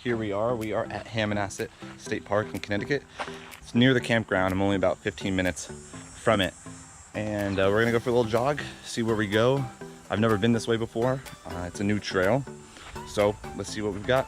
here we are at Hammonasset State Park in Connecticut. It's near the campground. I'm only about 15 minutes from it. And we're gonna go for a little jog, see where we go. I've never been this way before. It's a new trail. So let's see what we've got.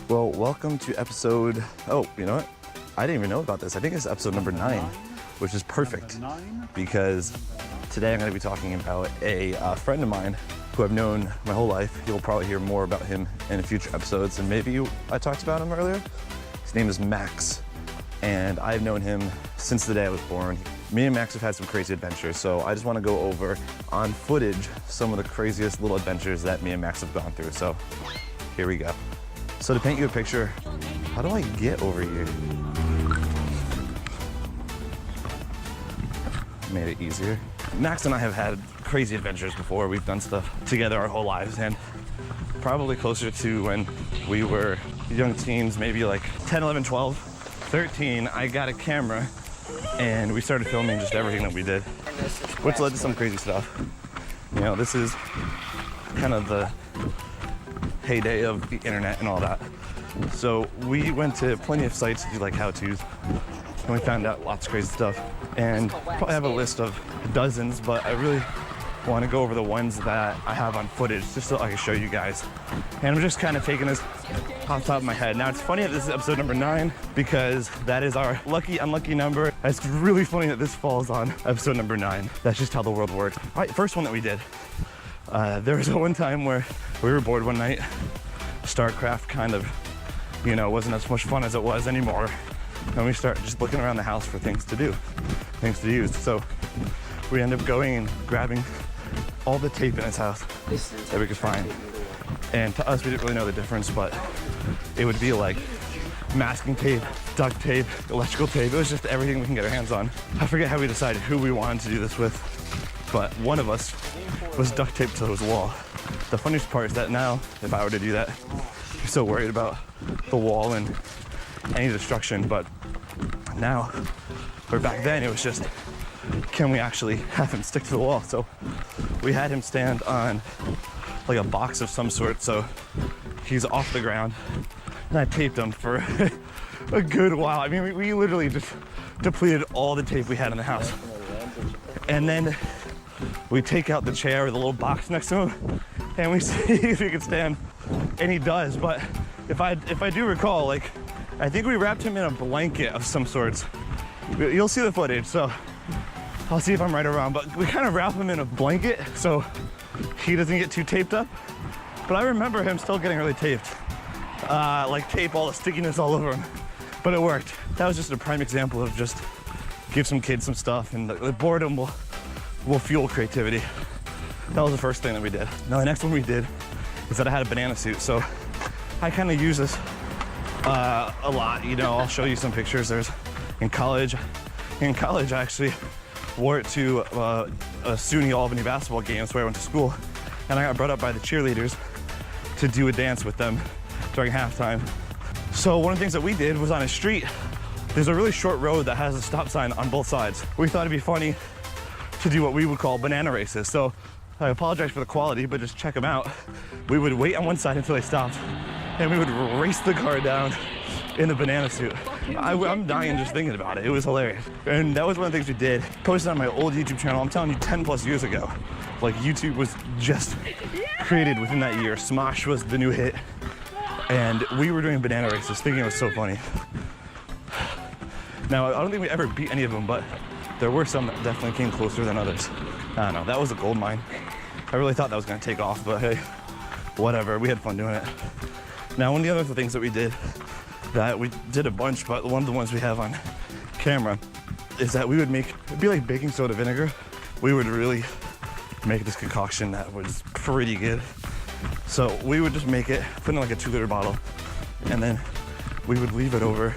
Well, welcome to episode, oh, you know what? I didn't even know about this. I think it's episode number 9, which is perfect because today I'm gonna be talking about a friend of mine who I've known my whole life. You'll probably hear more about him in future episodes, and maybe I talked about him earlier. His name is Max, and I've known him since the day I was born. Me and Max have had some crazy adventures, so I just wanna go over on footage some of the craziest little adventures that me and Max have gone through. So here we go. So to paint you a picture, how do I get over here? Made it easier. Max and I have had crazy adventures before. We've done stuff together our whole lives, and probably closer to when we were young teens, maybe like 10, 11, 12, 13, I got a camera and we started filming just everything that we did, which led to some crazy stuff. You know, this is kind of the heyday of the internet and all that. So we went to plenty of sites to do like how-tos, and we found out lots of crazy stuff. And probably have a list of dozens, but I really want to go over the ones that I have on footage just so I can show you guys. And I'm just kind of taking this off the top of my head. Now it's funny that this is episode number 9 because that is our lucky, unlucky number. It's really funny that this falls on episode number 9. That's just how the world works. All right, first one that we did. There was one time where we were bored one night. StarCraft kind of, you know, wasn't as much fun as it was anymore. And we started just looking around the house for things to do, things to use. So we ended up going and grabbing all the tape in his house that we could find. And to us, we didn't really know the difference, but it would be like masking tape, duct tape, electrical tape. It was just everything we can get our hands on. I forget how we decided who we wanted to do this with, but one of us was duct taped to his wall. The funniest part is that now, if I were to do that, I'm so worried about the wall and any destruction, but now, or back then, it was just, can we actually have him stick to the wall? So we had him stand on like a box of some sort, so he's off the ground, and I taped him for a good while. I mean, we literally just depleted all the tape we had in the house. And then we take out the chair or the little box next to him, and we see if he can stand, and he does. But if I do recall, like, I think we wrapped him in a blanket of some sorts. You'll see the footage, so I'll see if I'm right or wrong, but we kind of wrap him in a blanket so he doesn't get too taped up. But I remember him still getting really taped, like tape, all the stickiness all over him, but it worked. That was just a prime example of just give some kids some stuff, and the boredom will fuel creativity. That was the first thing that we did. Now the next one we did is that I had a banana suit. So I kind of use this a lot, you know. I'll show you some pictures. In college I actually wore it to a SUNY Albany basketball game. That's where I went to school. And I got brought up by the cheerleaders to do a dance with them during halftime. So one of the things that we did was on a street, there's a really short road that has a stop sign on both sides. We thought it'd be funny to do what we would call banana races. So I apologize for the quality, but just check them out. We would wait on one side until they stopped, and we would race the car down in the banana suit. I'm dying just thinking about it. It was hilarious. And that was one of the things we did. Posted on my old YouTube channel. I'm telling you, 10 plus years ago. Like, YouTube was just created within that year. Smosh was the new hit. And we were doing banana races, thinking it was so funny. Now, I don't think we ever beat any of them, but there were some that definitely came closer than others. I don't know, that was a gold mine. I really thought that was gonna take off, but hey, whatever, we had fun doing it. Now, one of the other things that we did a bunch, but one of the ones we have on camera is that we would make, it'd be like baking soda vinegar. We would really make this concoction that was pretty good. So we would just make it, put in like a 2-liter bottle, and then we would leave it over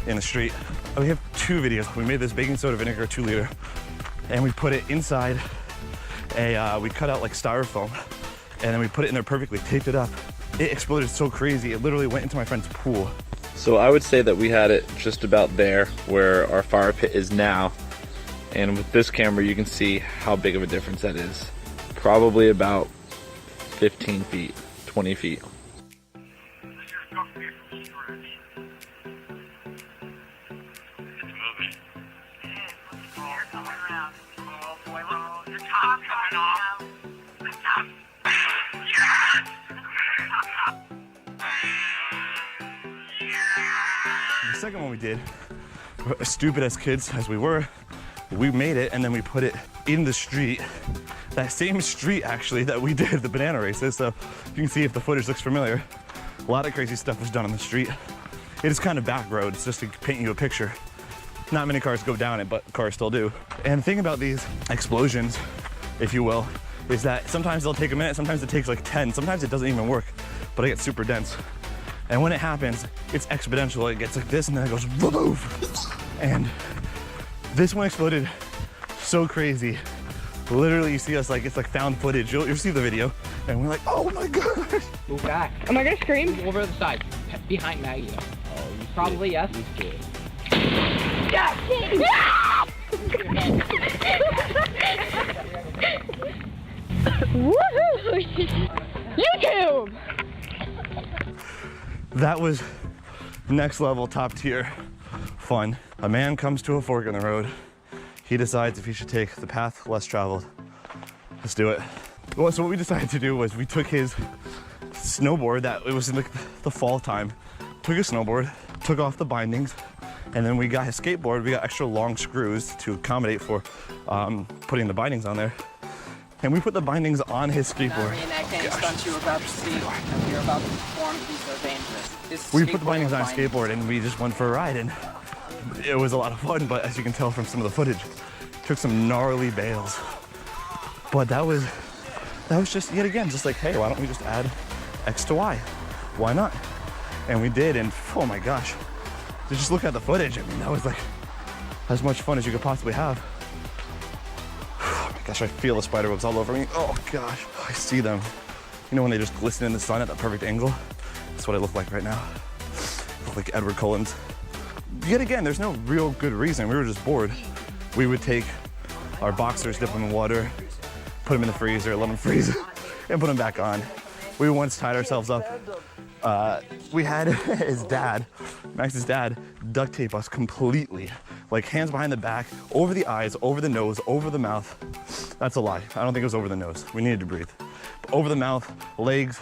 in the street. We have 2 videos. We made this baking soda vinegar 2-liter, and we put it inside we cut out like styrofoam, and then we put it in there perfectly, taped it up, it exploded so crazy, it literally went into my friend's pool. So I would say that we had it just about there where our fire pit is now. And with this camera, you can see how big of a difference that is. Probably about 15 feet, 20 feet. The second one we did, as stupid as kids as we were, we made it and then we put it in the street. That same street actually that we did the banana races. So you can see if the footage looks familiar. A lot of crazy stuff was done on the street. It is kind of back road, it's just to paint you a picture. Not many cars go down it, but cars still do. And the thing about these explosions, if you will, is that sometimes they'll take a minute, sometimes it takes like 10, sometimes it doesn't even work, but it gets super dense. And when it happens, it's exponential. It gets like this and then it goes woof. And this one exploded so crazy. Literally, you see us like, it's like found footage. You'll see the video. And we're like, oh my gosh. Move back. Am I gonna scream? Move over to the side. Behind Maggie. Oh, you probably yes. Woohoo! YouTube! That was next level, top tier fun. A man comes to a fork in the road. He decides if he should take the path less traveled. Let's do it. Well, so what we decided to do was we took his snowboard, that it was in the fall time, took his snowboard, took off the bindings, and then we got his skateboard. We got extra long screws to accommodate for putting the bindings on there. And we put the bindings on his skateboard. Stunts you were about to see and you're about to perform, these are dangerous. We put the bindings on his skateboard and we just went for a ride, and it was a lot of fun, but as you can tell from some of the footage, took some gnarly bails. But that was just, yet again, just like, hey, why don't we just add X to Y? Why not? And we did, and oh my gosh, just look at the footage. I mean, that was like as much fun as you could possibly have. Oh my gosh, I feel the spider webs all over me. Oh gosh, I see them. You know when they just glisten in the sun at that perfect angle? That's what I look like right now. I look like Edward Cullen's. Yet again, there's no real good reason. We were just bored. We would take our boxers, dip them in water, put them in the freezer, let them freeze, and put them back on. We once tied ourselves up. We had his dad, Max's dad, duct tape us completely. Like hands behind the back, over the eyes, over the nose, over the mouth. That's a lie. I don't think it was over the nose. We needed to breathe. But over the mouth, legs,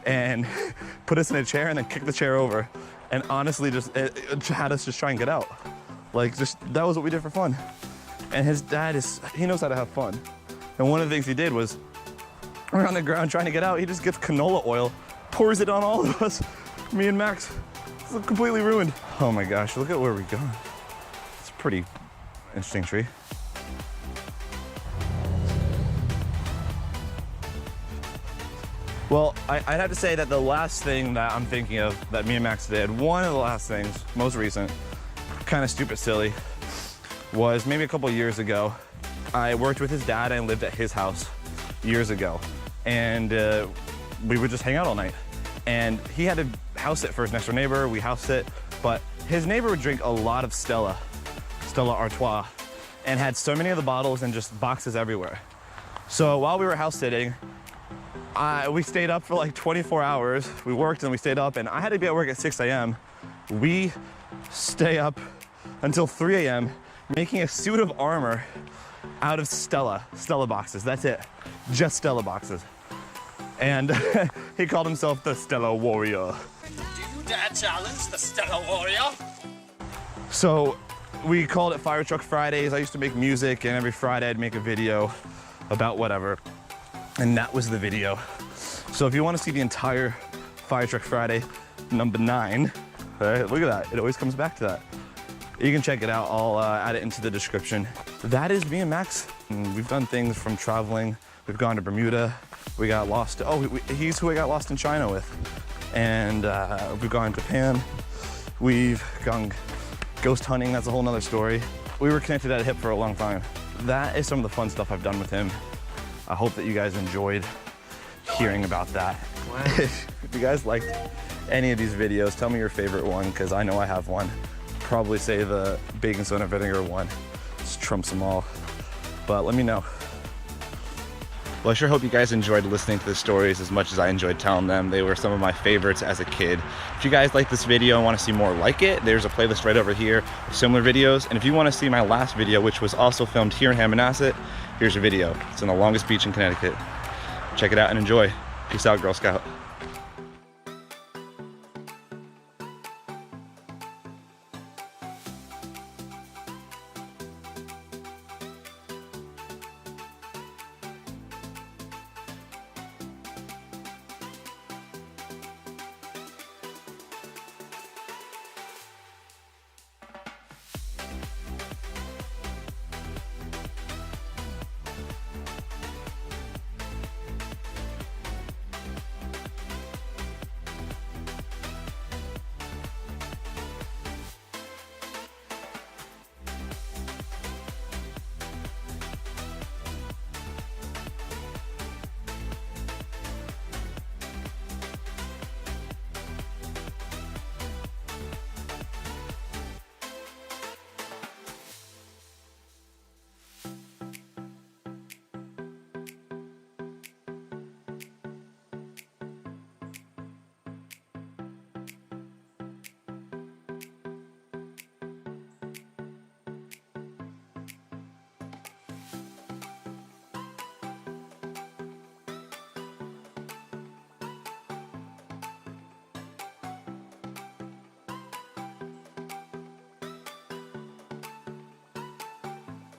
and put us in a chair and then kick the chair over. And honestly, just it had us just try and get out. Like, just, that was what we did for fun. And his dad he knows how to have fun. And one of the things he did was, we're on the ground trying to get out, he just gets canola oil, pours it on all of us. Me and Max, it's completely ruined. Oh my gosh, look at where we've gone. It's a pretty interesting tree. Well, I'd have to say that the last thing that I'm thinking of that me and Max did, one of the last things, most recent, kind of stupid silly, was maybe a couple years ago. I worked with his dad and lived at his house years ago. And we would just hang out all night. And he had to house sit for his next door neighbor, we house sit, but his neighbor would drink a lot of Stella Artois, and had so many of the bottles and just boxes everywhere. So while we were house sitting, we stayed up for like 24 hours. We worked and we stayed up, and I had to be at work at 6 a.m. We stay up until 3 a.m. making a suit of armor out of Stella boxes. That's it, just Stella boxes. And he called himself the Stella Warrior. Do you dare challenge the Stella Warrior? So we called it Fire Truck Fridays. I used to make music, and every Friday I'd make a video about whatever. And that was the video. So if you want to see the entire Fire Truck Friday number 9, right, look at that. It always comes back to that. You can check it out. I'll add it into the description. That is me and Max. And we've done things from traveling. We've gone to Bermuda. We got lost. Oh, he's who I got lost in China with. And we've gone to Japan. We've gone ghost hunting. That's a whole nother story. We were connected at hip for a long time. That is some of the fun stuff I've done with him. I hope that you guys enjoyed hearing about that. If you guys liked any of these videos, tell me your favorite one, because I know I have one. Probably say the baking soda and vinegar one. Just trumps them all. But let me know. Well, I sure hope you guys enjoyed listening to the stories as much as I enjoyed telling them. They were some of my favorites as a kid. If you guys like this video and want to see more like it, there's a playlist right over here with similar videos. And if you want to see my last video, which was also filmed here in Hammonasset, here's a video. It's on the longest beach in Connecticut. Check it out and enjoy. Peace out, Girl Scout.